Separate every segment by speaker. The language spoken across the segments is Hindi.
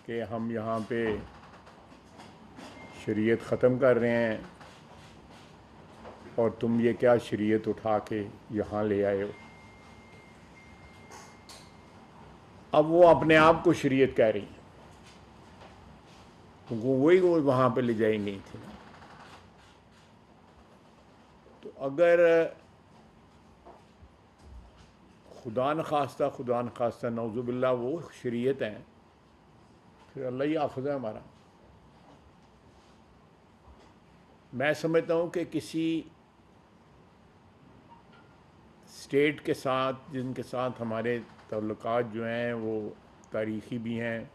Speaker 1: कि हम यहाँ पे शरीयत ख़त्म कर रहे हैं और तुम ये क्या शरीयत उठा के यहाँ ले आए हो। अब वो अपने आप को शरीयत कह रही है, वो वही वो वहाँ पे ले जाई नहीं थी। तो अगर खुदा न खास्ता नौजुबिल्ला वो शरीयत हैं, फिर अल्लाह ही हाफ़िज़ है हमारा। मैं समझता हूँ कि किसी स्टेट के साथ जिनके साथ हमारे ताल्लुकात जो हैं वो तारीख़ी भी हैं,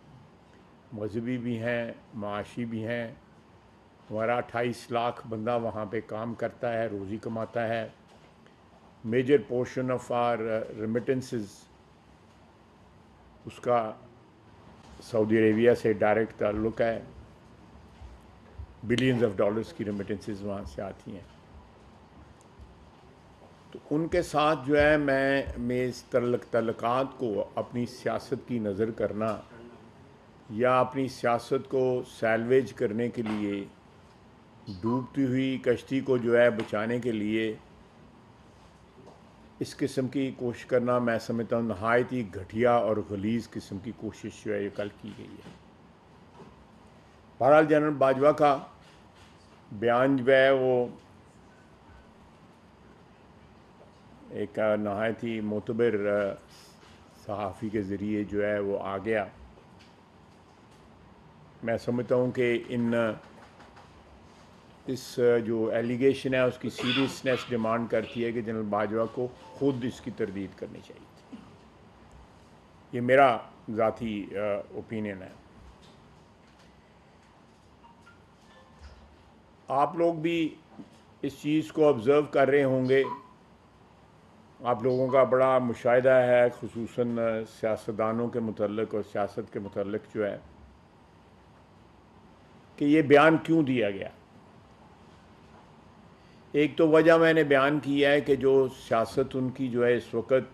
Speaker 1: मजहबी भी हैं, माशी भी हैं। हमारा 28 लाख बंदा वहाँ पे काम करता है, रोज़ी कमाता है। Major portion of our remittances उसका सऊदी अरेबिया से डायरेक्ट ताल्लुक़ है। बिलियंस ऑफ डॉलर्स की रेमिटेंसेस वहाँ से आती हैं। तो उनके साथ जो है मैं इस तल्लुकात को अपनी सियासत की नज़र करना या अपनी सियासत को सैल्वेज करने के लिए, डूबती हुई कश्ती को जो है बचाने के लिए इस किस्म की कोशिश करना, मैं समझता हूँ नहायत ही घटिया और गलीज़ किस्म की कोशिश जो है ये कल की गई है। बहरहाल जनरल बाजवा का बयान जो है वो एक नहायत ही मोतबर सहाफ़ी के ज़रिए जो है वो आ गया। मैं समझता हूँ कि इस जो एलिगेशन है उसकी सीरियसनेस डिमांड करती है कि जनरल बाजवा को ख़ुद इसकी तरदीद करनी चाहिए थी। ये मेरा ज़ाती ओपिनियन है। आप लोग भी इस चीज़ को ऑब्ज़र्व कर रहे होंगे। आप लोगों का बड़ा मुशाहिदा है खुसूसन सियासतदानों के मुतल्लिक़ और सियासत के मुतल्लिक़ जो है कि ये बयान क्यों दिया गया। एक तो वजह मैंने बयान की है कि जो सियासत उनकी जो है इस वक्त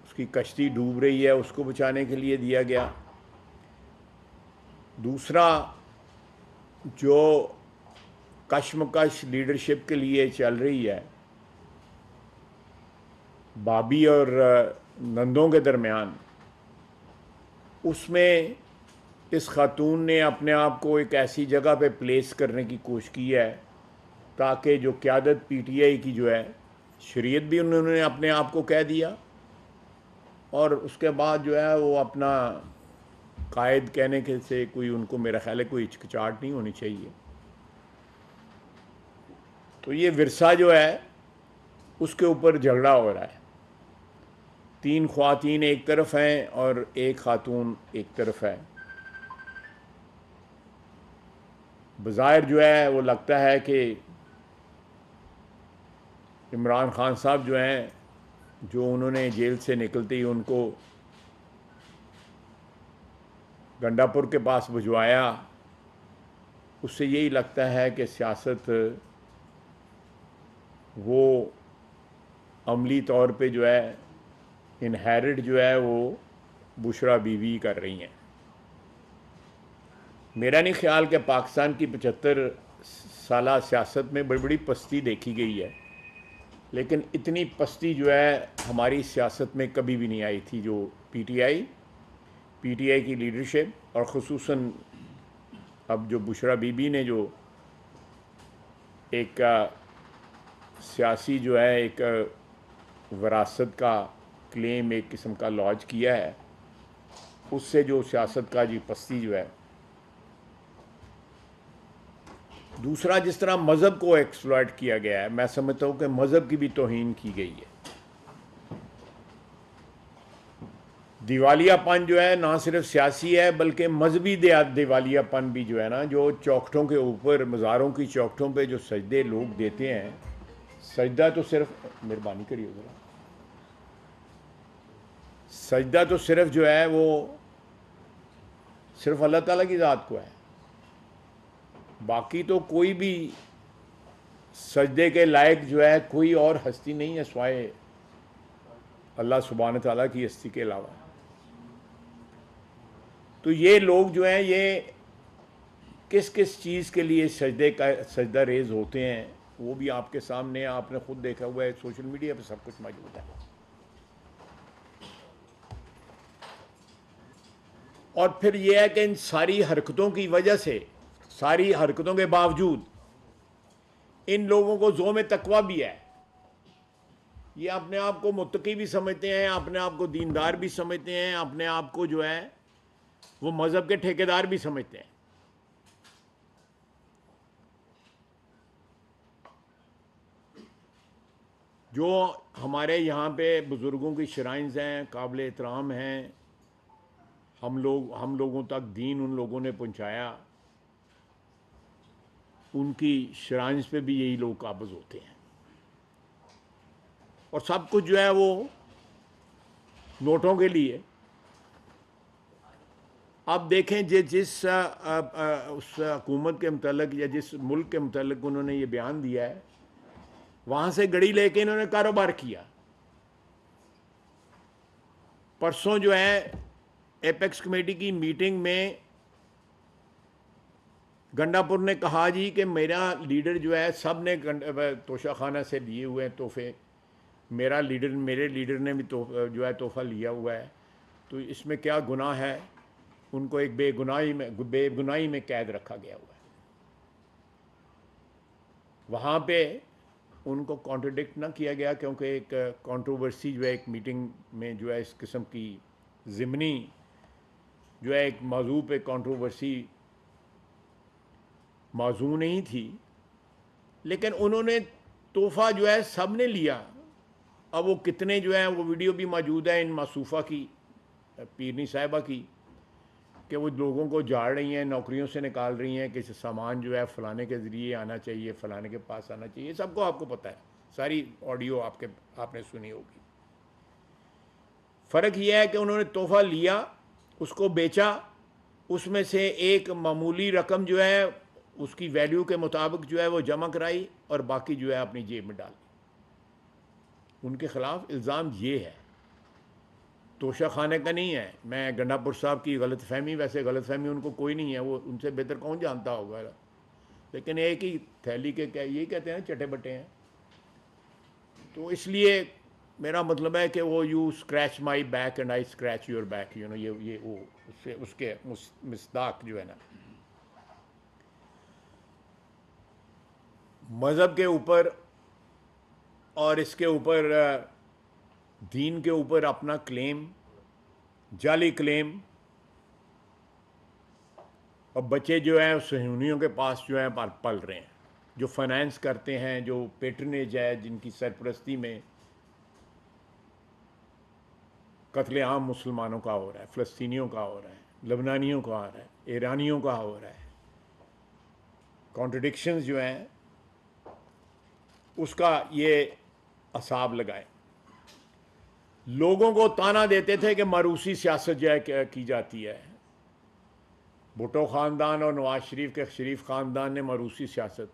Speaker 1: उसकी कश्ती डूब रही है, उसको बचाने के लिए दिया गया। दूसरा, जो कशमकश लीडरशिप के लिए चल रही है बाबी और नंदों के दरमियान, उसमें इस खातून ने अपने आप को एक ऐसी जगह पे प्लेस करने की कोशिश की है ताकि जो क़यादत पीटीआई की जो है, शरीयत भी उन्होंने अपने आप को कह दिया और उसके बाद जो है वो अपना कायद कहने के से कोई उनको मेरा ख्याल है कोई हिचकिचाहट नहीं होनी चाहिए। तो ये विरसा जो है उसके ऊपर झगड़ा हो रहा है। 3 ख्वातीन एक तरफ हैं और एक खातून एक तरफ है। बज़ाहिर जो है वो लगता है कि इमरान खान साहब जो हैं, जो उन्होंने जेल से निकलते ही उनको गंडापुर के पास भिजवाया, उससे यही लगता है कि सियासत वो अमली तौर पे जो है इनहेरिट जो है वो बुशरा बीवी कर रही हैं। मेरा नहीं ख्याल कि पाकिस्तान की 75 साला सियासत में बड़ी बड़ी पस्ती देखी गई है, लेकिन इतनी पस्ती जो है हमारी सियासत में कभी भी नहीं आई थी। जो पीटीआई की लीडरशिप और ख़ुसूसन अब जो बुशरा बीबी ने जो एक सियासी जो है एक विरासत का क्लेम एक किस्म का लॉन्च किया है, उससे जो सियासत का जी पस्ती जो है। दूसरा, जिस तरह मज़हब को एक्सप्लॉइट किया गया है, मैं समझता हूँ कि मज़हब की भी तौहीन की गई है। दिवालियापन जो है ना सिर्फ सियासी है बल्कि मजहबी दिवालियापन भी जो है ना, जो चौखटों के ऊपर, मज़ारों की चौखटों पे जो सजदे लोग देते हैं, सजदा तो सिर्फ, मेहरबानी करिए ज़रा, सजदा तो सिर्फ जो है वो सिर्फ अल्लाह ताला की ज़ात को है। बाकी तो कोई भी सजदे के लायक जो है कोई और हस्ती नहीं है सिवाय अल्लाह सुब्हान ताला की हस्ती के अलावा। तो ये लोग जो हैं ये किस किस चीज़ के लिए सजदा रेज होते हैं वो भी आपके सामने आपने खुद देखा हुआ है, सोशल मीडिया पे सब कुछ मौजूद है। और फिर यह है कि इन सारी हरकतों की वजह से, सारी हरकतों के बावजूद इन लोगों को ज़ोम तकवा भी है। ये अपने आप को मुत्तकी भी समझते हैं, अपने आप को दीनदार भी समझते हैं, अपने आप को जो है वो मज़हब के ठेकेदार भी समझते हैं। जो हमारे यहाँ पे बुज़ुर्गों की श्राइन्स हैं, काबिल एहतराम हैं, हम लोगों तक दीन उन लोगों ने पहुँचाया, उनकी श्राइन्स पे भी यही लोग काबिज़ होते हैं। और सब कुछ जो है वो नोटों के लिए। आप देखें जिस उस हुकूमत के मतलब या जिस मुल्क के मतलब उन्होंने ये बयान दिया है, वहाँ से गड़ी लेके इन्होंने कारोबार किया। परसों जो है एपेक्स कमेटी की मीटिंग में गंडापुर ने कहा जी कि मेरा लीडर जो है, सब ने तोशा खाना से लिए हुए हैं तोहफे, मेरे लीडर ने भी जो है तोहफा लिया हुआ है, तो इसमें क्या गुनाह है? उनको एक बेगुनाही में कैद रखा गया हुआ है। वहाँ पे उनको कॉन्ट्रडिक्ट ना किया गया, क्योंकि एक कंट्रोवर्सी जो है एक मीटिंग में जो है इस किस्म की ज़िमनी जो है एक मौजू पे कंट्रोवर्सी मौजू नहीं थी, लेकिन उन्होंने तोहफ़ा जो है सब ने लिया। अब वो कितने जो है वो वीडियो भी मौजूद है इन मासूफ़ा की, पीरनी साहिबा की, कि वो लोगों को झाड़ रही हैं, नौकरियों से निकाल रही हैं कि सामान जो है फ़लाने के ज़रिए आना चाहिए, फ़लाने के पास आना चाहिए। सबको आपको पता है, सारी ऑडियो आपने सुनी होगी। फ़र्क यह है कि उन्होंने तोहफ़ा लिया, उसको बेचा, उसमें से एक मामूली रकम जो है उसकी वैल्यू के मुताबिक जो है वो जमा कराई और बाकी जो है अपनी जेब में डाली। उनके ख़िलाफ़ इल्ज़ाम ये है, तोशा खाने का नहीं है। मैं गंडापुर साहब की गलतफहमी, वैसे गलतफहमी उनको कोई नहीं है, वो उनसे बेहतर कौन जानता होगा, लेकिन एक ही थैली के क्या यही कहते हैं चटे बटे हैं। तो इसलिए मेरा मतलब है कि वो you scratch my back and I scratch your back, you know, ये वो उससे उसके मिसदाक जो है ना, मज़हब के ऊपर और इसके ऊपर दीन के ऊपर अपना क्लेम, जाली क्लेम, और बच्चे जो हैं सहूनियों के पास जो हैं पल रहे हैं, जो फाइनेंस करते हैं, जो पेट्रनेज है, जिनकी सरपरस्ती में कत्लेआम मुसलमानों का हो रहा है, फ़लस्तीनियों का हो रहा है, लबनानियों का हो रहा है, ईरानियों का हो रहा है। कॉन्ट्रडिक्शंस जो हैं उसका ये असाब लगाए। लोगों को ताना देते थे कि मारूसी सियासत जो है की जाती है। भुट्टो ख़ानदान और नवाज शरीफ के शरीफ ख़ानदान ने मारूसी सियासत,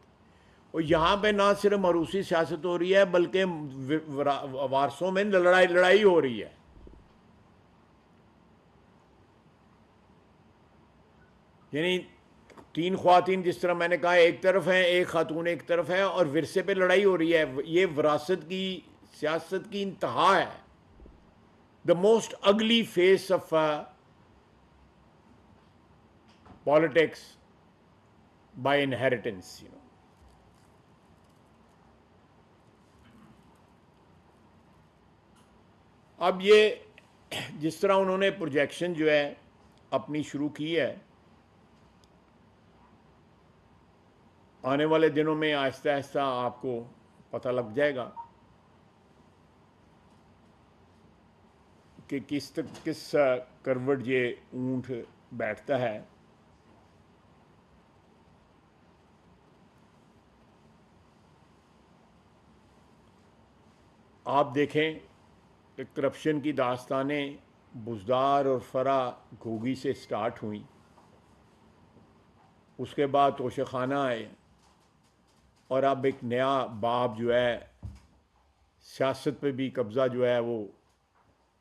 Speaker 1: और यहाँ पे ना सिर्फ मारूसी सियासत हो रही है बल्कि वारसों में लड़ाई हो रही है। यानी तीन ख्वातीन, जिस तरह मैंने कहा, एक तरफ हैं, एक खातून एक तरफ है, और विरसे पे लड़ाई हो रही है। ये विरासत की सियासत की इंतहा है, the most ugly face of politics by inheritance, you know. अब ये जिस तरह उन्होंने प्रोजेक्शन जो है अपनी शुरू की है, आने वाले दिनों में आहिस्ता आहिस्ता आपको पता लग जाएगा कि किस करवट ये ऊंट बैठता है। आप देखें कि करप्शन की दास्तानें बुज़दार और फरा घोगी से स्टार्ट हुई, उसके बाद तोशाखाना आए, और अब एक नया बाब जो है सियासत पे भी कब्ज़ा जो है वो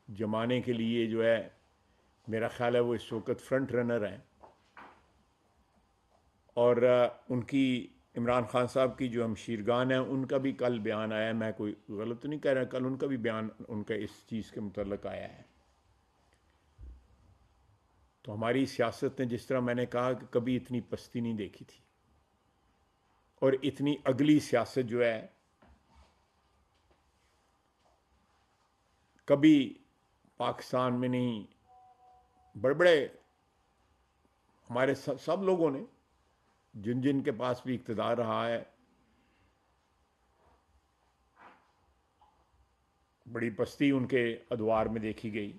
Speaker 1: जमाने के लिए जो है मेरा ख्याल है वो इस वक्त फ्रंट रनर हैं। और उनकी इमरान खान साहब की जो हमशीरगान है उनका भी कल बयान आया है, मैं कोई गलत तो नहीं कह रहा, कल उनका भी बयान उनका इस चीज़ के मुतल्लिक़ आया है। तो हमारी सियासत ने, जिस तरह मैंने कहा, कि कभी इतनी पस्ती नहीं देखी थी, और इतनी अगली सियासत जो है कभी पाकिस्तान में नहीं। बड़े बड़े हमारे सब लोगों ने, जिन जिन के पास भी इक़्तिदार रहा है, बड़ी पस्ती उनके अदवार में देखी गई।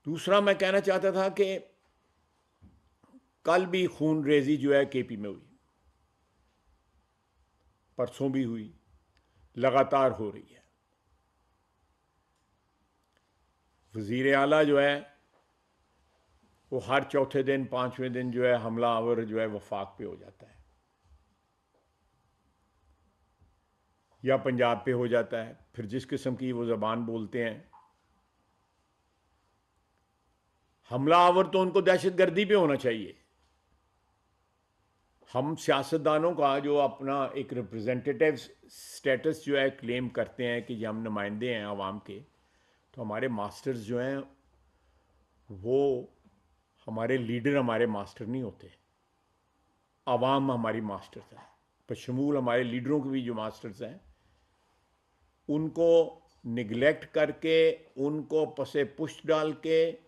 Speaker 1: दूसरा मैं कहना चाहता था कि कल भी खून रेजी जो है केपी में हुई, परसों भी हुई, लगातार हो रही है। वज़ीर आला जो है वो हर चौथे दिन, पांचवें दिन जो है हमला आवर जो है वफाक पे हो जाता है, या पंजाब पे हो जाता है। फिर जिस किस्म की वो ज़बान बोलते हैं, हमला आवर तो उनको दहशतगर्दी पे होना चाहिए। हम सियासतदानों का जो अपना एक रिप्रेजेंटेटिव स्टेटस जो है क्लेम करते हैं कि हम नुमाइंदे हैं आवाम के, तो हमारे मास्टर्स जो हैं वो, हमारे लीडर हमारे मास्टर नहीं होते, आवाम हमारी मास्टर्स है। बशमूल हमारे लीडरों के भी जो मास्टर्स हैं, उनको निगलेक्ट करके, उनको पसे पुष्ट डाल के,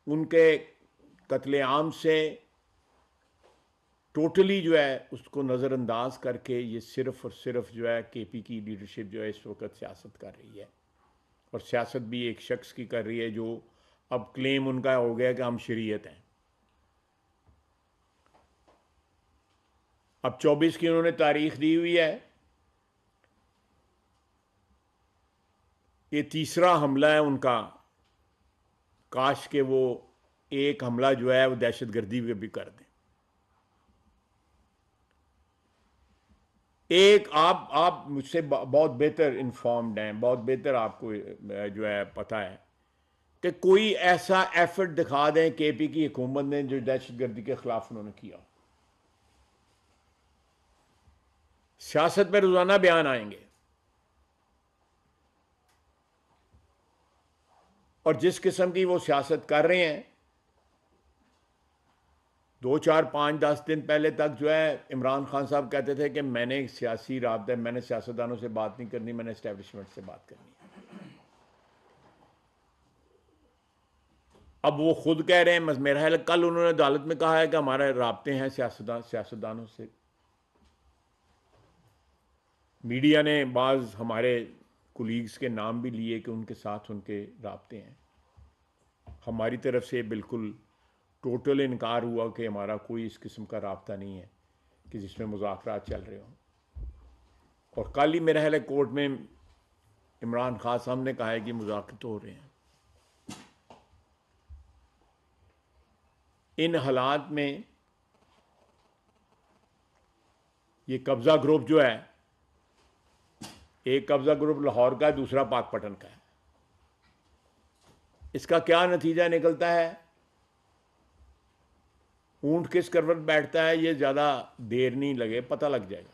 Speaker 1: उनके कत्लेआम से टोटली जो है उसको नज़रअंदाज करके, ये सिर्फ़ और सिर्फ जो है केपी की लीडरशिप जो है इस वक्त सियासत कर रही है। और सियासत भी एक शख्स की कर रही है जो अब क्लेम उनका हो गया कि हम शरीयत हैं। अब 24 की उन्होंने तारीख दी हुई है। ये तीसरा हमला है उनका। काश के वो एक हमला जो है वो दहशतगर्दी पे भी कर दें। एक आप मुझसे बहुत बेहतर इन्फॉर्म्ड हैं, बहुत बेहतर आपको जो है पता है कि कोई ऐसा एफर्ट दिखा दें केपी की हुकूमत ने जो दहशतगर्दी के खिलाफ उन्होंने किया। सियासत में रोजाना बयान आएंगे, और जिस किस्म की वो सियासत कर रहे हैं, 2, 4, 5, 10 दिन पहले तक जो है इमरान खान साहब कहते थे कि मैंने सियासी राब्ता, मैंने सियासतदानों से बात नहीं करनी, मैंने एस्टेब्लिशमेंट से बात करनी है। अब वो खुद कह रहे हैं, मेरा ख्याल कल उन्होंने अदालत में कहा है कि हमारे राब्ते हैं सियासतदानों से। मीडिया ने बाज़ हमारे कुलीग्स के नाम भी लिए कि उनके साथ उनके राब्ते हैं। हमारी तरफ से बिल्कुल टोटल इनकार हुआ कि हमारा कोई इस किस्म का राब्ता नहीं है कि जिसमें मुज़ाकरात चल रहे हों। और कल ही मेरा ख्याल है कोर्ट में इमरान खान साहब ने कहा है कि मुज़ाकरे तो हो रहे हैं। इन हालात में ये कब्ज़ा ग्रुप जो है, एक कब्ज़ा ग्रुप लाहौर का है, दूसरा पाकपटन का है, इसका क्या नतीजा निकलता है? ऊंट किस करवट बैठता है, ये ज़्यादा देर नहीं लगे, पता लग जाएगा।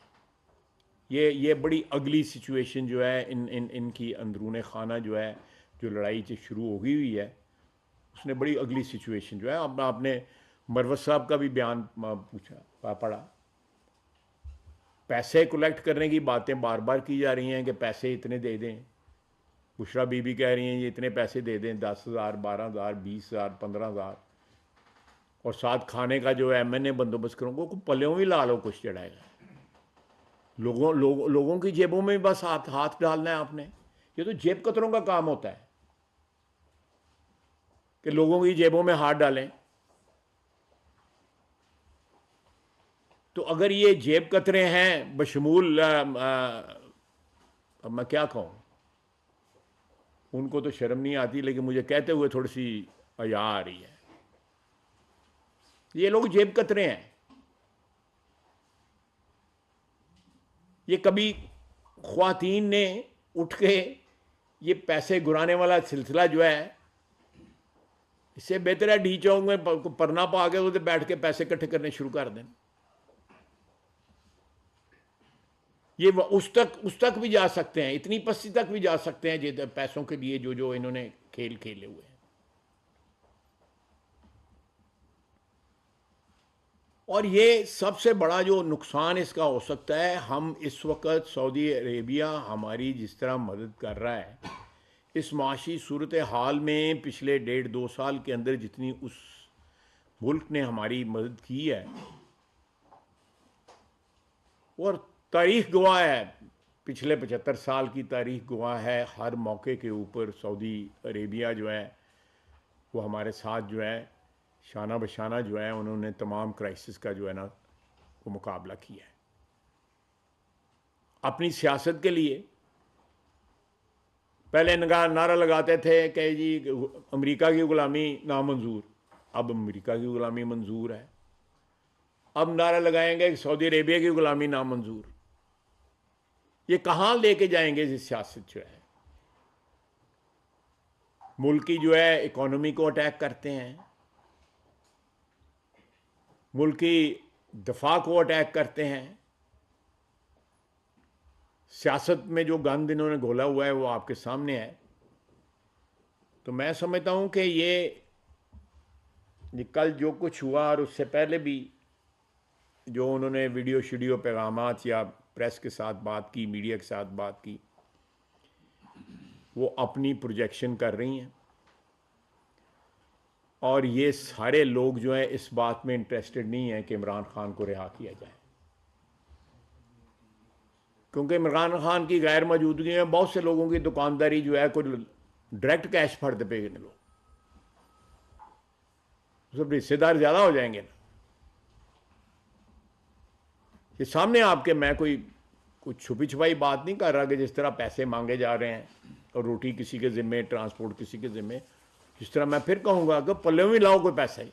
Speaker 1: ये बड़ी अगली सिचुएशन जो है इनकी अंदरूने खाना जो है, जो लड़ाई से शुरू हो गई हुई है, उसने बड़ी अगली सिचुएशन जो है। अब आपने मरवत साहब का भी बयान पढ़ा। पैसे कलेक्ट करने की बातें बार बार की जा रही हैं कि पैसे इतने दे दें। बुशरा बीबी कह रही हैं ये इतने पैसे दे दें, 10,000, 12,000, 20,000, 15,000, और साथ खाने का जो है मैंने बंदोबस्त करूँगा। को पल्यों भी ला लो कुछ चढ़ाएगा। लोगों की जेबों में बस हाथ डालना है आपने। ये तो जेब कतरों का काम होता है कि लोगों की जेबों में हाथ डालें। तो अगर ये जेब कतरे हैं बशमूल, अब मैं क्या कहूँ, उनको तो शर्म नहीं आती, लेकिन मुझे कहते हुए थोड़ी सी हया आ रही है। ये लोग जेब कतरे हैं। ये कभी ख्वातीन ने उठ के ये पैसे घुराने वाला सिलसिला जो है, इससे बेहतर है डी चौक में परना पा के उधर बैठ के पैसे इकट्ठे करने शुरू कर दें। ये उस तक भी जा सकते हैं, इतनी पस्ती तक भी जा सकते हैं जो पैसों के लिए जो इन्होंने खेल खेले हुए हैं। और ये सबसे बड़ा जो नुकसान इसका हो सकता है, हम इस वक्त सऊदी अरेबिया हमारी जिस तरह मदद कर रहा है, इस माशी सूरत हाल में पिछले 1.5-2 साल के अंदर जितनी उस मुल्क ने हमारी मदद की है, और तारीख गवाह है, पिछले 75 साल की तारीख गवाह है, हर मौके के ऊपर सऊदी अरेबिया जो है वो हमारे साथ जो है शाना बशाना जो है उन्होंने तमाम क्राइसिस का जो है ना वो मुकाबला किया है अपनी सियासत के लिए। पहले नारा लगाते थे कि जी अमेरिका की गुलामी नामंजूर, अब अमेरिका की गुलामी मंजूर है। अब नारा लगाएंगे कि सऊदी अरेबिया की गुलामी नामंजूर। ये कहाँ लेके जाएंगे ये सियासत जो है? मुल्क की जो है इकोनॉमी को अटैक करते हैं, मुल्क की दफा को अटैक करते हैं। सियासत में जो गंद इन्होंने घोला हुआ है वो आपके सामने है। तो मैं समझता हूँ कि ये कल जो कुछ हुआ और उससे पहले भी जो उन्होंने वीडियो पैगामात या प्रेस के साथ बात की, मीडिया के साथ बात की, वो अपनी प्रोजेक्शन कर रही हैं। और ये सारे लोग जो हैं इस बात में इंटरेस्टेड नहीं हैं कि इमरान खान को रिहा किया जाए, क्योंकि इमरान खान की गैर मौजूदगी में बहुत से लोगों की दुकानदारी जो है कुछ डायरेक्ट कैश फर्द पे गिने लोग, सब रिश्तेदार ज़्यादा हो जाएंगे ना। ये सामने आपके, मैं कोई कुछ छुपी छुपाई बात नहीं कर रहा कि जिस तरह पैसे मांगे जा रहे हैं और रोटी किसी के ज़िम्मे, ट्रांसपोर्ट किसी के ज़िम्मे, जिस तरह मैं फिर कहूँगा कि पल्ले में लाओ कोई पैसा ही,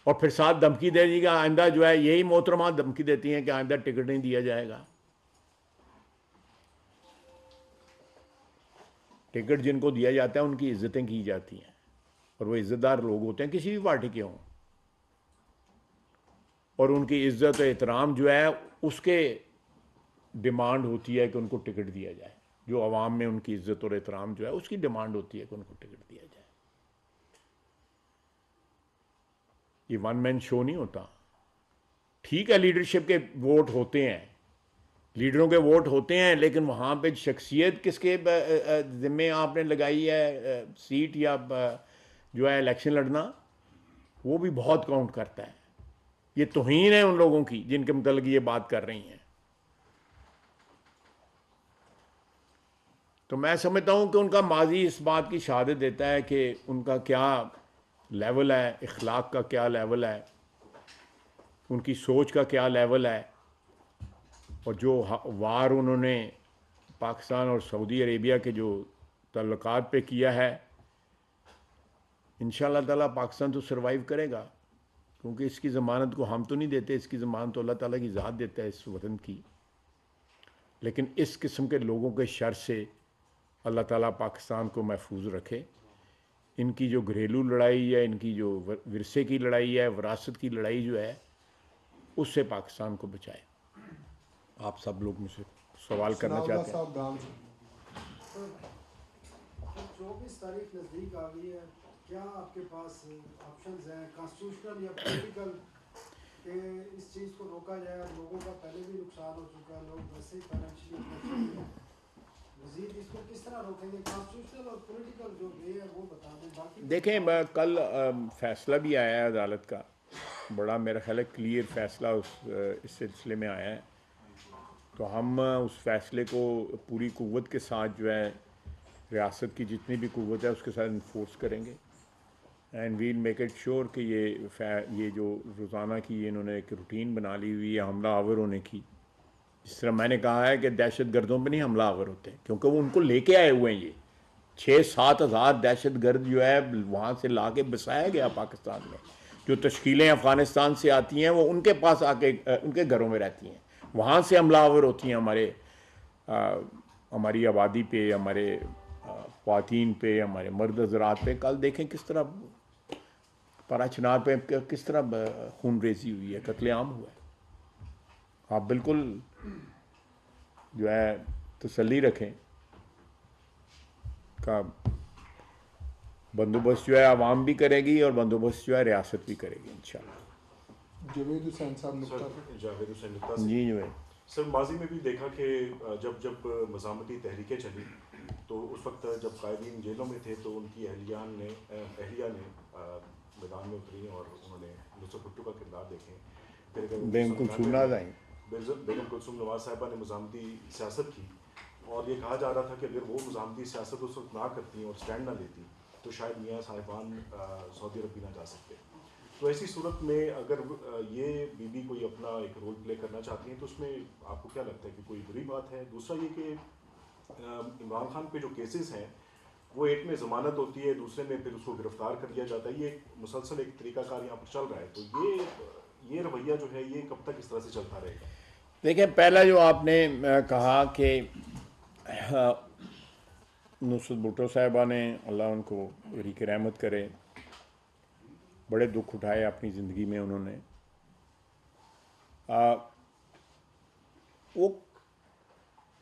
Speaker 1: और फिर साथ धमकी दे दी कि आइंदा जो है, यही मोहतरमा धमकी देती हैं कि आइंदा टिकट नहीं दिया जाएगा। टिकट जिनको दिया जाता है उनकी इज्जतें की जाती हैं, और वो इज्जतदार लोग होते हैं किसी भी पार्टी के हों, और उनकी इज्जत और एहतराम जो है उसके डिमांड होती है कि उनको टिकट दिया जाए। जो आवाम में उनकी इज्जत और एहतराम जो है उसकी डिमांड होती है कि उनको टिकट दिया जाए। ये वन मैन शो नहीं होता। ठीक है, लीडरशिप के वोट होते हैं, लीडरों के वोट होते हैं, लेकिन वहाँ पे शख्सियत किसके ज़िम्मे आपने लगाई है, सीट या जो है इलेक्शन लड़ना, वो भी बहुत काउंट करता है। ये तौहीन है उन लोगों की जिनके मतलब ये बात कर रही हैं। तो मैं समझता हूँ कि उनका माजी इस बात की शहादत देता है कि उनका क्या लेवल है, इखलाक का क्या लेवल है, उनकी सोच का क्या लेवल है, और जो वार उन्होंने पाकिस्तान और सऊदी अरेबिया के जो तल्लुकात पे किया है, इंशाअल्लाह ताला पाकिस्तान तो सरवाइव करेगा, क्योंकि इसकी ज़मानत को हम तो नहीं देते, इसकी ज़मानत तो अल्लाह ताला की ज़ात देता है इस वतन की। लेकिन इस किस्म के लोगों के शर से अल्लाह ताला पाकिस्तान को महफूज रखे। इनकी जो घरेलू लड़ाई है, इनकी जो विरसे की लड़ाई है, विरासत की लड़ाई जो है, उससे पाकिस्तान को बचाए। आप सब लोग मुझसे सवाल करना चाहते हैं?
Speaker 2: 24 तारीख नज़दीक आ गई है, क्या आपके पास ऑप्शंस हैं कॉन्स्टिट्यूशनल या पॉलिटिकल कि इस चीज़ को रोका जाए? लोगों का पहले भी नुकसान हो चुका है, लोग वैसे ही फाइनेंशियली मज़ीद इसको किस तरह रोकेंगे? कॉन्स्टिट्यूशनल और पॉलिटिकल जो वे है वो बता दें। बाकी
Speaker 1: देखें, कल फैसला भी आया है अदालत का, बड़ा मेरा ख्याल है क्लियर फैसला इस सिलसिले में आया है। तो हम उस फैसले को पूरी कुव्वत के साथ जो है, रियासत की जितनी भी कुव्वत है उसके साथ इन्फोर्स करेंगे, and we'll make it sure कि ये जो रोज़ाना की इन्होंने एक रूटीन बना ली हुई है हमला आवर होने की, जिस तरह मैंने कहा है कि दहशत गर्दों पर नहीं हमला आवर होते, क्योंकि वो उनको लेके आए हुए हैं। ये 6-7 हज़ार दहशत गर्द जो है वहाँ से ला के बसाया गया पाकिस्तान में। जो तश्कीलें अफ़गानिस्तान से आती हैं वो उनके पास आके उनके घरों में रहती हैं, वहाँ से हमला आवर होती हैं हमारी आबादी पे, हमारे ख्वातीन पे, हमारे मर्द हजरात पे कल देखें किस तरह पारा चिनार पे किस तरह खून रेजी हुई है, कत्लेआम हुआ है। आप बिल्कुल जो है तसल्ली रखें का बंदोबस्त जो है आवाम भी करेगी और बंदोबस्त जो है रियासत भी करेगी इंशाल्लाह।
Speaker 3: जावेद हुसैन साहब नुकता
Speaker 4: सर जावेद हुसैन नुक्ता से
Speaker 1: जी जी भाई।
Speaker 4: सर माजी में भी देखा कि जब जब मज़ामती तहरीकें चली तो उस वक्त जब कायदीन जेलों में थे तो उनकी अहलिया ने मैदान में उतरी और उन्होंने नुसरत भुट्टो का किरदार देखें। फिर अगर
Speaker 1: बेगम कुलसूम नवाज आई।
Speaker 4: बेगम कुलसूम नवाज साहिबा ने मज़ामती सियासत की और ये कहा जा रहा था कि अगर वो मज़ामती सियासत उस वक्त ना करती और स्टैंड ना लेती तो शायद मियाँ साहिबान सऊदी अरब भी ना जा सकते। तो ऐसी सूरत में अगर ये बीबी कोई अपना एक रोल प्ले करना चाहती हैं तो उसमें आपको क्या लगता है कि कोई बुरी बात है? दूसरा ये कि इमरान खान पे जो केसेस हैं वो एक में ज़मानत होती है, दूसरे में फिर उसको गिरफ्तार कर लिया जाता है। ये मुसलसल एक तरीकाकार यहाँ पर चल रहा है, तो ये रवैया जो है ये कब तक इस तरह से चलता रहेगा?
Speaker 1: देखिए, पहला जो आपने कहा कि नुसरत भुट्टो साहिबा ने, अल्लाह उनको रीक रहमत करे, बड़े दुख उठाए अपनी ज़िंदगी में उन्होंने। वो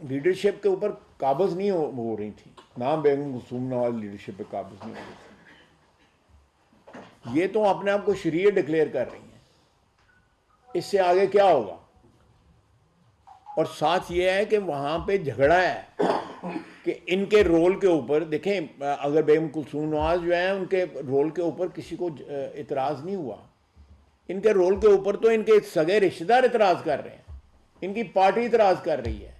Speaker 1: लीडरशिप के ऊपर काबज़ नहीं हो रही थी, ना बेगम कुलसूम नवाज लीडरशिप पे काबज़ नहीं हो रही थी। ये तो अपने आप को शरीयत डिक्लेयर कर रही हैं, इससे आगे क्या होगा? और साथ ये है कि वहाँ पे झगड़ा है कि इनके रोल के ऊपर देखें, अगर बेगम कुलसूम नवाज जो है उनके रोल के ऊपर किसी को इतराज़ नहीं हुआ, इनके रोल के ऊपर तो इनके सगे रिश्तेदार इतराज़ कर रहे हैं, इनकी पार्टी इतराज़ कर रही है।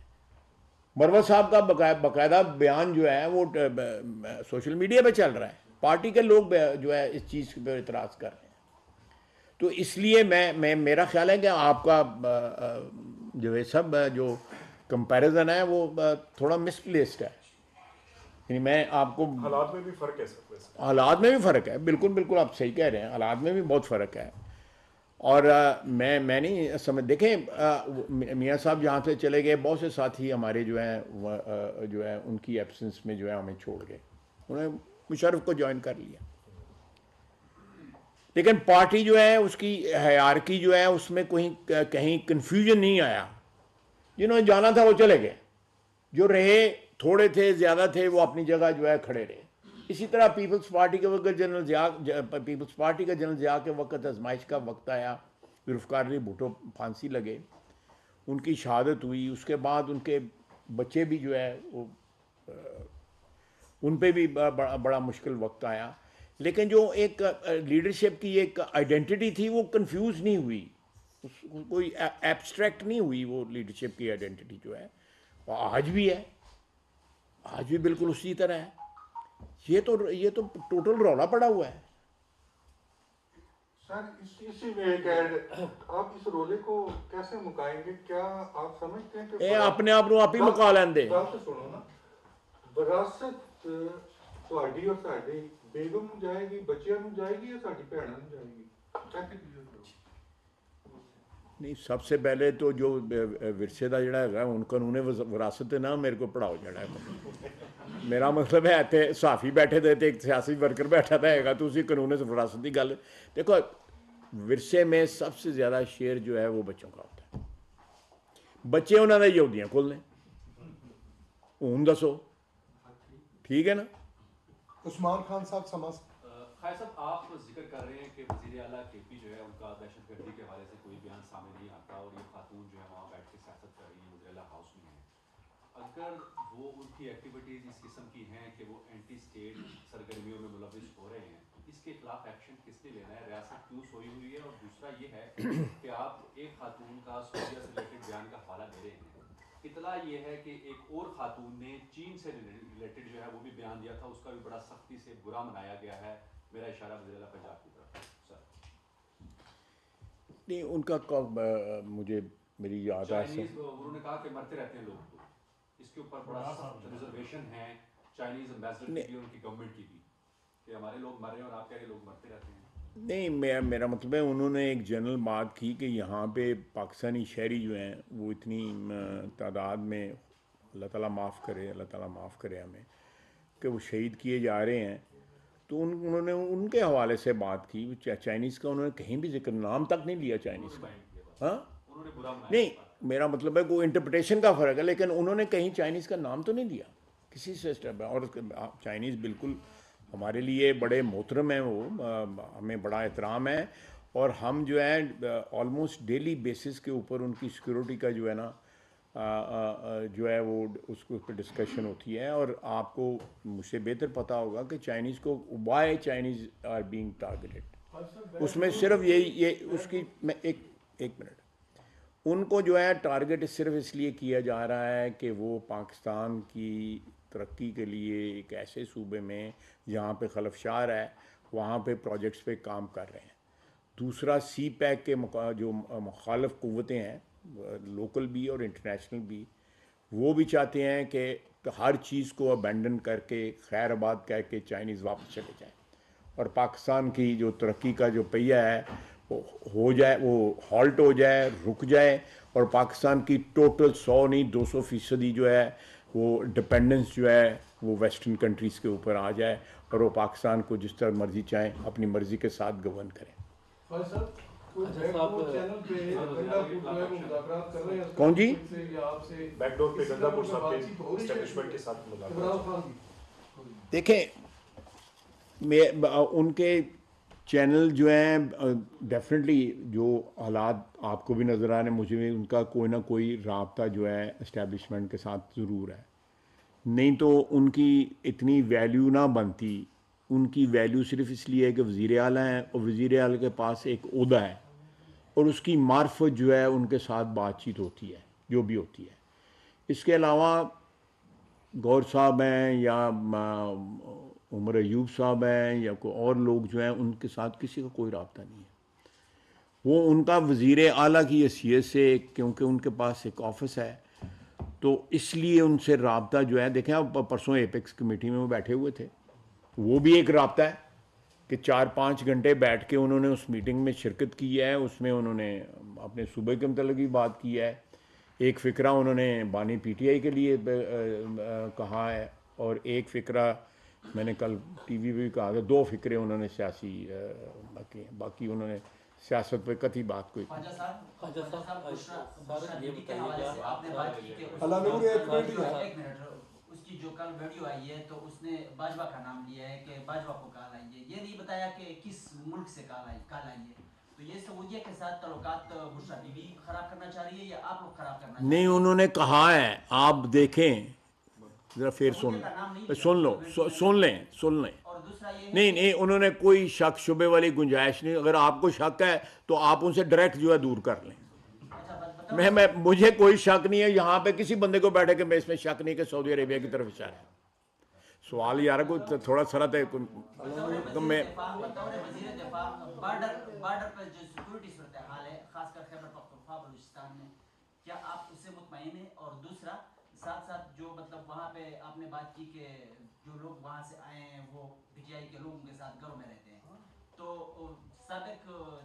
Speaker 1: मरवत साहब का बाकायदा बयान जो है वो सोशल मीडिया पे चल रहा है, पार्टी के लोग जो है इस चीज़ पर इतराज़ कर रहे हैं। तो इसलिए मैं मेरा ख्याल है कि आपका जो है सब जो कंपैरिजन है वो थोड़ा मिसप्लेस्ड है। यानी मैं आपको
Speaker 4: हालात में भी फ़र्क है सर वैसे?
Speaker 1: हालात में भी फ़र्क है, बिल्कुल बिल्कुल आप सही कह रहे हैं, हालात में भी बहुत फ़र्क है। और मैं नहीं समझ, देखें मियाँ साहब जहाँ से चले गए, बहुत से साथी हमारे जो है उनकी एब्सेंस में जो है हमें छोड़ गए, उन्होंने मुशर्रफ को ज्वाइन कर लिया। लेकिन पार्टी जो है उसकी हायरार्की जो है उसमें कहीं कन्फ्यूजन नहीं आया। जिन्होंने जाना था वो चले गए, जो रहे थोड़े थे ज़्यादा थे वो अपनी जगह जो है खड़े रहे। इसी तरह पीपल्स पार्टी के वक्त पीपल्स पार्टी का जनरल ज़िया के वक्त आजमाइश का वक्त आया, जुल्फ़िकार अली भुट्टो फांसी लगे, उनकी शहादत हुई, उसके बाद उनके बच्चे भी जो है वो उन पर भी बड़ा मुश्किल वक्त आया। लेकिन जो एक लीडरशिप की एक आइडेंटिटी थी वो कंफ्यूज नहीं हुई, कोई एब्स्ट्रैक्ट नहीं हुई वो लीडरशिप की आइडेंटिटी जो है, वो आज भी है, आज भी बिल्कुल उसी तरह है। ये तो टोटल रौला पड़ा हुआ है।
Speaker 3: सर इसी में एक आप इस रोले को कैसे मुकाएंगे? क्या आप समझते हैं कि
Speaker 1: अपने आप को आप ही मुका लेंदे?
Speaker 3: बात सुनो ना, विरासत ਤੁਹਾਡੀ और ਸਾਡੀ बेगम ਨੂੰ जाएगी, बच्चियां ਨੂੰ जाएगी या साडी भैणां ਨੂੰ जाएगी?
Speaker 1: नहीं, सबसे पहले तो जो विरसे का जोड़ा है हूँ कानून विरासत ना मेरे को पढ़ाओ जाना है। मेरा मतलब है इतने सहाफ़ी बैठे थे तो एक सियासी वर्कर बैठा था है तो उसी कानून विरासत की गल। देखो, विरसे में सबसे ज़्यादा शेयर जो है वो बच्चों का होता है, बच्चे उन्होंने यहूदियाँ कोल ने। हूँ दसो, ठीक है ना?
Speaker 3: उस्मान खान साहब समझ
Speaker 5: खायर साहब, आप जिक्र कर रहे हैं कि वज़ीर आला केपी जो है उनका दहशतगर्दी के हवाले से कोई बयान सामने नहीं आता और ये खातून जो है वहाँ बैठ के सियासत कर रही है, वज़ीर आला हाउस में है। अगर वो उनकी एक्टिविटीज़ इस किस्म की हैं कि वो एंटी स्टेट सरगर्मियों में मुलविस हो रहे हैं, इसके खिलाफ एक्शन किसने लेना है? रियासत क्यों सोई हुई है? और दूसरा ये है कि आप एक खातून का सऊदीया से रिलेटेड बयान का हवाला दे रहे हैं, इतला ये है कि एक और खातून ने चीन से रिलेटेड जो है वो भी बयान दिया था, उसका भी बड़ा सख्ती से बुरा मनाया गया है। मेरा इशारा वज़ीर-ए-आला पंजाब की तरफ सर।
Speaker 1: नहीं, उनका मुझे मेरी याद है,
Speaker 5: उन्होंने कहा कि मरते रहते हैं लोग, तो इसके ऊपर बड़ा सख्त रिजर्वेशन है चाइनीज़ एम्बेसडर की भी, उनकी गवर्नमेंट की भी, कि हमारे लोग मर रहे हैं और आप कह रहे लोग मरते रहते हैं।
Speaker 1: नहीं, मेरा मतलब है उन्होंने एक जनरल बात की कि यहाँ पे पाकिस्तानी शहरी जो हैं वो इतनी तादाद में अल्लाह ताला माफ़ करे, अल्लाह ताला माफ़ करे हमें, कि वो शहीद किए जा रहे हैं, तो उन्होंने उनके हवाले से बात की। चाइनीज़ का उन्होंने कहीं भी जिक्र, नाम तक नहीं लिया चाइनीज़ का। हाँ,
Speaker 5: उन्होंने बुरा मनाया
Speaker 1: नहीं, मेरा मतलब है वो इंटरप्रिटेशन का फ़र्क है, लेकिन उन्होंने कहीं चाइनीज़ का नाम तो नहीं लिया किसी से स्टेप है। और चाइनीज़ बिल्कुल हमारे लिए बड़े मोहतरम हैं, वो हमें बड़ा एहतराम है, और हम जो है ऑलमोस्ट डेली बेसिस के ऊपर उनकी सिक्योरिटी का जो है ना जो है वो उसके ऊपर डिस्कशन होती है। और आपको मुझसे बेहतर पता होगा कि चाइनीज़ को why Chinese are being targeted, उसमें सिर्फ ये उसकी मैं एक मिनट, उनको जो है टारगेट सिर्फ इसलिए किया जा रहा है कि वो पाकिस्तान की तरक्की के लिए एक ऐसे सूबे में जहाँ पे खलफशार है वहाँ पे प्रोजेक्ट्स पे काम कर रहे हैं। दूसरा, सी पैक के जो मुखालिफ क़ुव्वतें हैं लोकल भी और इंटरनेशनल भी, वो भी चाहते हैं कि हर चीज़ को अबेंडन करके खैराबाद कह के चाइनीज़ वापस चले जाएं और पाकिस्तान की जो तरक्की का जो पहिया है वो हो जाए, वो हॉल्ट हो जाए, रुक जाए, और पाकिस्तान की टोटल 100 नहीं 200% जो है वो डिपेंडेंस जो है वो वेस्टर्न कंट्रीज़ के ऊपर आ जाए, और वो पाकिस्तान को जिस तरह मर्जी चाहें अपनी मर्ज़ी के साथ गवर्न करें। कौन जी?
Speaker 4: बैकडोर पे गंदापुर साहब के एस्टेब्लिशमेंट के साथ मुलाकात।
Speaker 1: देखें, उनके चैनल जो हैं डेफिनेटली जो हालात आपको भी नज़र आ रहे हैं, मुझे भी उनका कोई ना कोई राब्ता जो है इस्टेब्लिशमेंट के साथ ज़रूर है, नहीं तो उनकी इतनी वैल्यू ना बनती। उनकी वैल्यू सिर्फ इसलिए है कि वज़ीर आला हैं और वज़ीर आला के पास एक ओहदा है और उसकी मार्फत जो है उनके साथ बातचीत होती है जो भी होती है। इसके अलावा गौर साहब हैं या उमर अयूब साहब हैं या कोई और लोग जो हैं, उनके साथ किसी का कोई रब्ता नहीं है। वो उनका वज़ीर आला की हैसियत से, क्योंकि उनके पास एक ऑफिस है, तो इसलिए उनसे रब्ता जो है, देखें आप परसों एपेक्स कमेटी में वो बैठे हुए थे, वो भी एक रब्ता है कि 4-5 घंटे बैठ के उन्होंने उस मीटिंग में शिरकत की है। उसमें उन्होंने अपने सूबे के मतलब की बात की है, एक फ़िक्रा उन्होंने बानी पीटीआई के लिए कहा है, और एक फ़िक्रा मैंने कल टीवी पे भी कहा था, 2 फ़िक्रे उन्होंने सियासी बाकी उन्होंने सियासत पे कतई बात कोई
Speaker 6: उसकी जो कल वीडियो आई है तो उसने बाजवा का नाम लिया है कि बाजवा को कॉल आई है, ये नहीं बताया कि किस मुल्क से कॉल आई है। तो ये सऊदीया के साथ तल्लुकात बुशरा बीवी खराब करना चाह रही है या आप लोग खराब करना?
Speaker 1: नहीं, उन्होंने कहा है, आप देखें ज़रा फिर सुन लो, सुन लें। और दूसरा ये नहीं, उन्होंने कोई शक शुबे वाली गुंजाइश नहीं। अगर आपको शक है तो आप उनसे डायरेक्ट जो है दूर कर लें। मुझे कोई शक नहीं है यहाँ पे किसी बंदे को बैठे के मैं इसमें शक नहीं कि सऊदी अरेबिया की तरफ इशारा है। सवाल यार को थोड़ा सरा थे मैं
Speaker 6: बॉर्डर पर जो सिक्योरिटी सूरत हाल है खासकर खैबर पख्तूनख्वा बलूचिस्तान में, क्या आप उससे मुतमईन हैं? और दूसरा साथ साथ जो मतलब वहाँ पे आपने बात की कि जो लोग वहाँ से आए हैं वो पीटीआई के लोगों के साथ घरों में रहते हैं, तो साबिक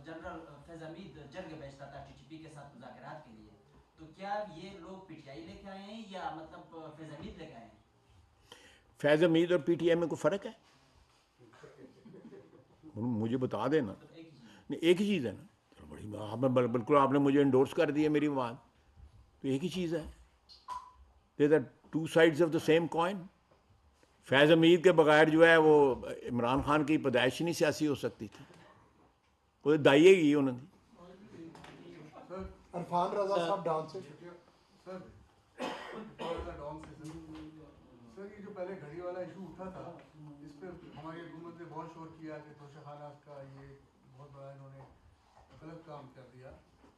Speaker 6: जनरल फैज़ हमीद जंग भेजता था टीटीपी के साथ मुज़ाकरात के लिए, तो क्या ये लोग पीटीआई लेके आए हैं या मतलब फैज़ हमीद लेके आए हैं?
Speaker 1: फैज़ हमीद और पीटीआई में कोई फ़र्क है? मुझे बता देना। नहीं, एक ही चीज़ है ना। चलो बड़ी आपने बिल्कुल आपने मुझे इंडोर्स कर दी है मेरी बात, तो एक ही चीज़ है। There are 2 sides of the same coin. Faiz Hamid के बगैर जो है वो इमरान खान की पैदाइश नहीं सियासी हो सकती थी, वो दाइए की उन्होंने।
Speaker 2: अरफान रजा साहब डाउन से
Speaker 7: सर, ये जो पहले घड़ी वाला इशू उठा था, इस पे हमारी हुकूमत ने बहुत शोर किया कि तोशाखाना का ये बहुत बड़ा इन्होंने गलत काम कर दिया,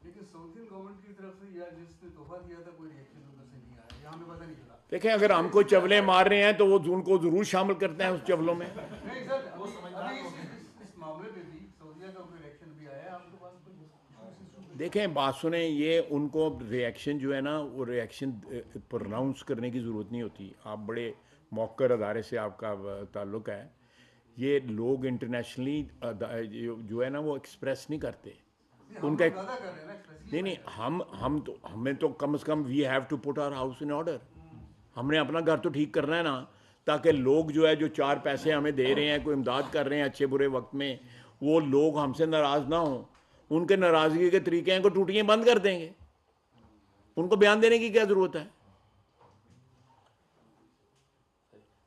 Speaker 7: लेकिन सऊदी गवर्नमेंट की तरफ से या जिसने तोहफा दिया था कोई रिएक्शन उधर से नहीं आया, यहाँ हमें पता नहीं चला।
Speaker 1: देखें, अगर हमको चवले मार रहे हैं तो वो उनको ज़रूर शामिल करते हैं उस चवलों में।
Speaker 7: नहीं सर, अभी इस मामले में भी सऊदीया का कोई रिएक्शन भी आया है आपके पास?
Speaker 1: देखें, बात सुने, ये उनको रिएक्शन जो है ना, वो रिएक्शन प्रोनाउंस करने की ज़रूरत नहीं होती। आप बड़े मौक़र अदारे से आपका ताल्लुक़ है, ये लोग इंटरनेशनली जो है ना वो एक्सप्रेस नहीं करते उनका। नहीं, हमें तो कम से कम we have to put our house in order. हमने अपना घर तो ठीक करना है ना, ताकि लोग जो है जो 4 पैसे हमें दे रहे हैं, कोई इमदाद कर रहे हैं अच्छे बुरे वक्त में, वो लोग हमसे नाराज़ ना हों। उनके नाराज़गी के तरीके हैं को टूटियाँ बंद कर देंगे, उनको बयान देने की क्या ज़रूरत है?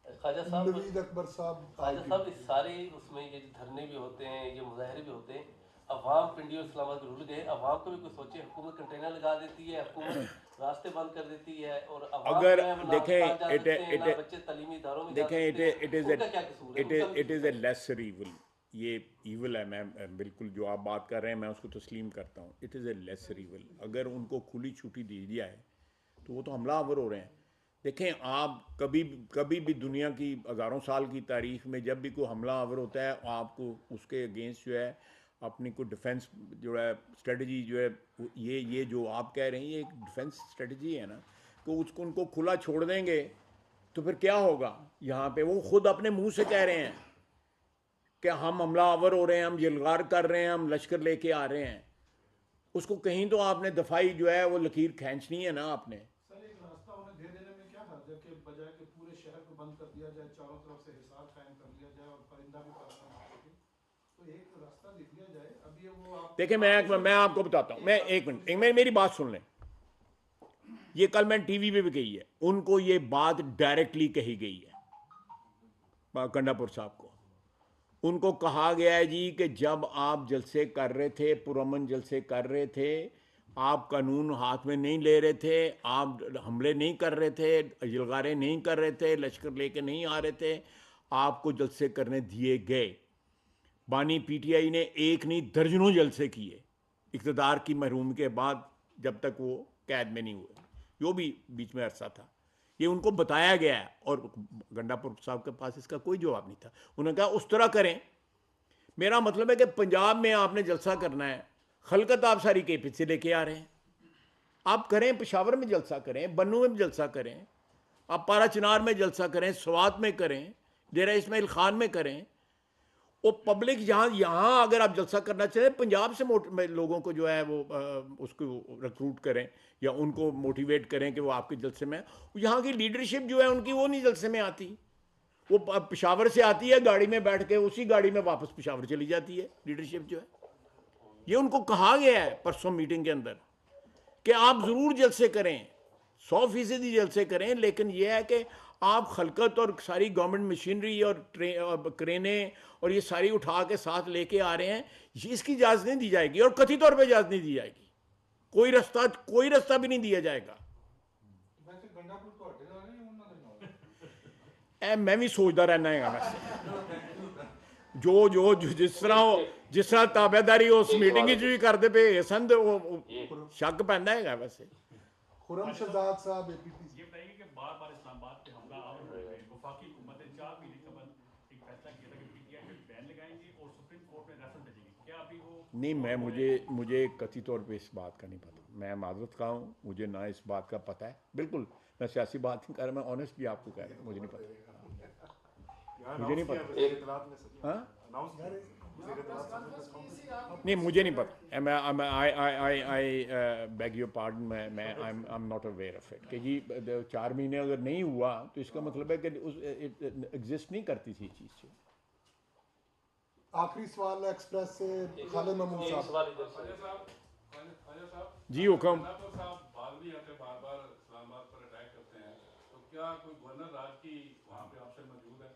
Speaker 8: ख्वाजा साहब,
Speaker 7: नवीद अकबर साहब,
Speaker 8: ख्वाजा साहब, इस सारे उसमें ये धरने भी होते हैं, ये मुजाहरे भी होते हैं, अवाम पिंडी और इस्लामाबाद के रुल गए, अवाम को भी कुछ सोचे, हुकूमत कंटेनर लगा देती है, हुकूमत रास्ते बंद कर देती है, और अवाम
Speaker 1: अगर
Speaker 8: जो है वो ना
Speaker 1: देखें
Speaker 8: अस्पताल जा सकते हैं, ना बच्चे तालीमी इदारों में जा
Speaker 1: देखें
Speaker 8: सकते हैं, उनका क्या कसूर है? उनका भी
Speaker 1: it is a laser evil. ये ईवल है, मैं बिल्कुल जो आप बात कर रहे हैं मैं उसको तस्लीम करता हूँ। It is a laser evil. अगर उनको खुली छुट्टी दी जाए तो वो तो हमलावर हो रहे हैं। देखें, आप कभी भी दुनिया की हज़ारों साल की तारीख में जब भी कोई हमलावर होता है, आपको उसके अगेंस्ट जो है अपनी कोई डिफेंस जो है स्ट्रेटजी जो है, ये जो आप कह रहे हैं ये एक डिफेंस स्ट्रेटजी है ना, तो उसको उनको खुला छोड़ देंगे तो फिर क्या होगा? यहाँ पे वो खुद अपने मुंह से कह रहे हैं कि हम हमलावर हो रहे हैं, हम जलगार कर रहे हैं, हम लश्कर लेके आ रहे हैं। उसको कहीं तो आपने दफाई जो है वो लकीर खींचनी है ना आपने।
Speaker 9: सर, एक रास्ता उन्हें दे देने में क्या हर्ज है कि बजाय कि पूरे शहर को बंद कर दिया जाए, चारों तरफ से हिसार कायम कर लिया जाए और परिंदा भी परेशान हो सके, तो एक रास्ता दे दिया जाए। अब ये वो आप
Speaker 1: देखिए, मैं आपको बताता हूँ, मैं एक मिनट मेरी बात सुन लें। ये कल मैंने टीवी पे भी कही है, उनको ये बात डायरेक्टली कही गई है गंडापुर साहब को। उनको कहा गया है जी कि जब आप जलसे कर रहे थे, पुरअमन जलसे कर रहे थे, आप कानून हाथ में नहीं ले रहे थे, आप हमले नहीं कर रहे थे, जलगारे नहीं कर रहे थे, लश्कर लेके नहीं आ रहे थे, आपको जलसे करने दिए गए। बानी पीटीआई ने एक नहीं दर्जनों जलसे किए इक़्तिदार की महरूम के बाद, जब तक वो कैद में नहीं हुए, जो भी बीच में अरसा था। ये उनको बताया गया है और गंडापुर साहब के पास इसका कोई जवाब नहीं था। उन्होंने कहा उस तरह करें। मेरा मतलब है कि पंजाब में आपने जलसा करना है, खलकत आप सारी के पीछे लेके आ रहे हैं। आप करें, पेशावर में जलसा करें, बन्नू में जलसा करें, आप पारा चिनार में जलसा करें, स्वात में करें, डेरा इस्माइल खान में करें। वो पब्लिक यहाँ अगर आप जलसा करना चाहें, पंजाब से लोगों को जो है वो उसको रिक्रूट करें या उनको मोटिवेट करें कि वो आपके जलसे में। यहाँ की लीडरशिप जो है उनकी वो नहीं जलसे में आती, वो पेशावर से आती है गाड़ी में बैठ के, उसी गाड़ी में वापस पेशावर चली जाती है लीडरशिप जो है। ये उनको कहा गया है परसों मीटिंग के अंदर कि आप ज़रूर जलसे करें, 100% जलसे करें, लेकिन यह है कि आप खलकत और सारी गवर्नमेंट मशीनरी और क्रेनें और ये सारी उठा के साथ लेके आ रहे हैं, इसकी इजाज़त नहीं दी जाएगी और कथित तौर पे इजाज़त नहीं दी जाएगी। कोई रास्ता भी नहीं दिया जाएगा।
Speaker 3: वैसे गंडापुर ਤੁਹਾਡੇ ਨਾਲ ਨਹੀਂ ਉਹਨਾਂ ਦੇ ਨਾਲ
Speaker 1: मैं भी सोचता रहना है वैसे जो जिस तरह ताबेदारी उस मीटिंग भी करते पे संद वो शक पैदा है वैसे।
Speaker 7: खुरम शहजाद साहब APTC।
Speaker 5: ये बताइए कि बार इस्लामाबाद पे हमला और वफाकी हुकूमत ने 4 महीने कबल एक फैसला किया था कि पीटीआई पे बैन लगाएंगे और सुप्रीम कोर्ट में रेफरेंस भेजेंगे। क्या अभी वो
Speaker 1: नहीं, मुझे कथित तौर पे इस बात का नहीं पता। मैं माजरत खा हूँ, मुझे ना इस बात का पता है। बिल्कुल मैं सियासी बात नहीं कर रहा, मैं ऑनेस्ट भी आपको कह रहा हूँ, मुझे नहीं पता, मुझे नहीं पता। हाँ नहीं, मुझे नहीं पता। आई बैग योर पार्डन, मैं I am not aware of it कि जी 4 महीने अगर नहीं हुआ तो इसका मतलब है कि उस एग्जिस्ट नहीं करती थी चीज़ से।
Speaker 7: आखिरी सवाल एक्सप्रेस से खालिद महमूद साहब।
Speaker 1: जी हुक्म।
Speaker 9: बार इस्लामाबाद पर अटैक करते हैं, तो क्या कोई गवर्नर राज की वहाँ पे ऑप्शन मौजूद है?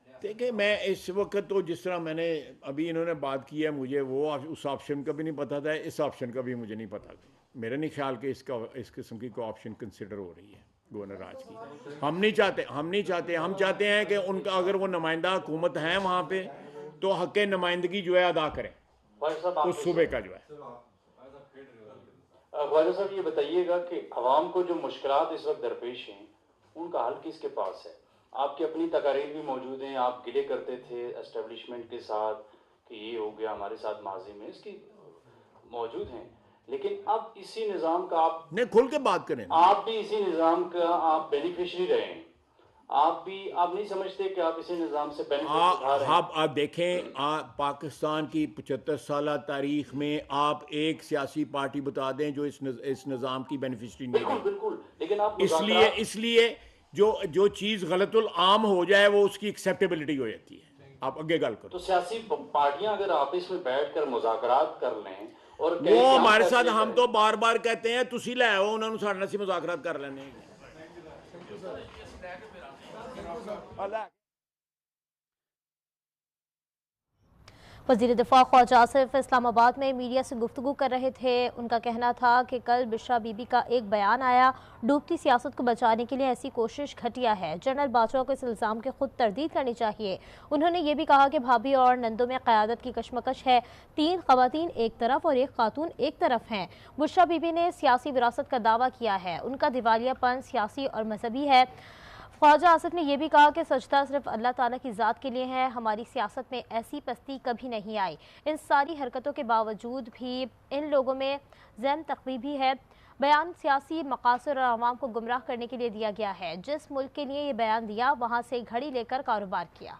Speaker 1: देखिए, मैं इस वक्त तो जिस तरह मैंने अभी इन्होंने बात की है, मुझे वो उस ऑप्शन का भी नहीं पता था, इस ऑप्शन का भी मुझे नहीं पता था। मेरा नहीं ख्याल कि इस किस्म की कोई ऑप्शन कंसिडर हो रही है गवर्नर राज की। हम नहीं चाहते। हम चाहते हैं कि उनका अगर वो नुमाइंदा हुकूमत है वहाँ पे तो हक नुमाइंदगी जो है अदा करें उस सूबे का जो है।
Speaker 10: ख्वाजा साहब, ये बताइएगा कि अवाम को जो मुश्किलात इस वक्त दरपेश हैं उनका हल किसके पास है? आपकी अपनी तकारीर भी मौजूद हैं, आप गिले करते थे एस्टेब्लिशमेंट के साथ कि ये हो गया हमारे साथ माजी में, इसकी मौजूद हैं, लेकिन अब इसी निज़ाम का आप
Speaker 1: नहीं खुल के बात करें,
Speaker 10: आप भी इसी निज़ाम का आप बेनिफिशरी रहे हैं। आप नहीं समझते कि आप इसी निज़ाम से बेनिफिट उठा रहे हैं?
Speaker 1: आप देखें, पाकिस्तान की 75 साल तारीख में आप एक सियासी पार्टी बता दें जो इस निज़ाम की बेनिफिशरी नहीं
Speaker 10: बिल्कुल
Speaker 1: है।
Speaker 10: बिल्कुल, लेकिन आप
Speaker 1: इसलिए जो चीज़ गलतुल आम हो जाए वो उसकी एक्सेप्टेबिलिटी हो जाती है। आप आगे गल करो।
Speaker 10: तो सियासी पार्टियां अगर आपस में बैठकर मुज़ाकरात कर लें और
Speaker 1: वो हमारे साथ, हम तो बार बार कहते हैं तुसी ले आओ, उन्होंने साढ़े से मुज़ाकरात कर लेने।
Speaker 11: वज़ीर दिफ़ा ख्वाजा आसिफ इस्लामाबाद में मीडिया से गुफ्तगू कर रहे थे। उनका कहना था कि कल बिशरा बीबी का एक बयान आया, डूबती सियासत को बचाने के लिए ऐसी कोशिश घटिया है। जनरल बाजवा को इस इल्ज़ाम की खुद तरदीद करनी चाहिए। उन्होंने ये भी कहा कि भाभी और नंदों में क़यादत की कशमकश है, 3 ख़वातीन एक तरफ और एक खातून एक तरफ हैं। बिशरा बीबी ने सियासी विरासत का दावा किया है, उनका दिवालियापन सियासी और मजहबी है। ख्वाजा आसिफ ने यह भी कहा कि सजदा सिर्फ अल्लाह ताला की ज़ात के लिए है, हमारी सियासत में ऐसी पस्ती कभी नहीं आई। इन सारी हरकतों के बावजूद भी इन लोगों में ज़हन तक़वी भी है। बयान सियासी मकासद और आवाम को गुमराह करने के लिए दिया गया है। जिस मुल्क के लिए ये बयान दिया वहाँ से घड़ी लेकर कारोबार किया।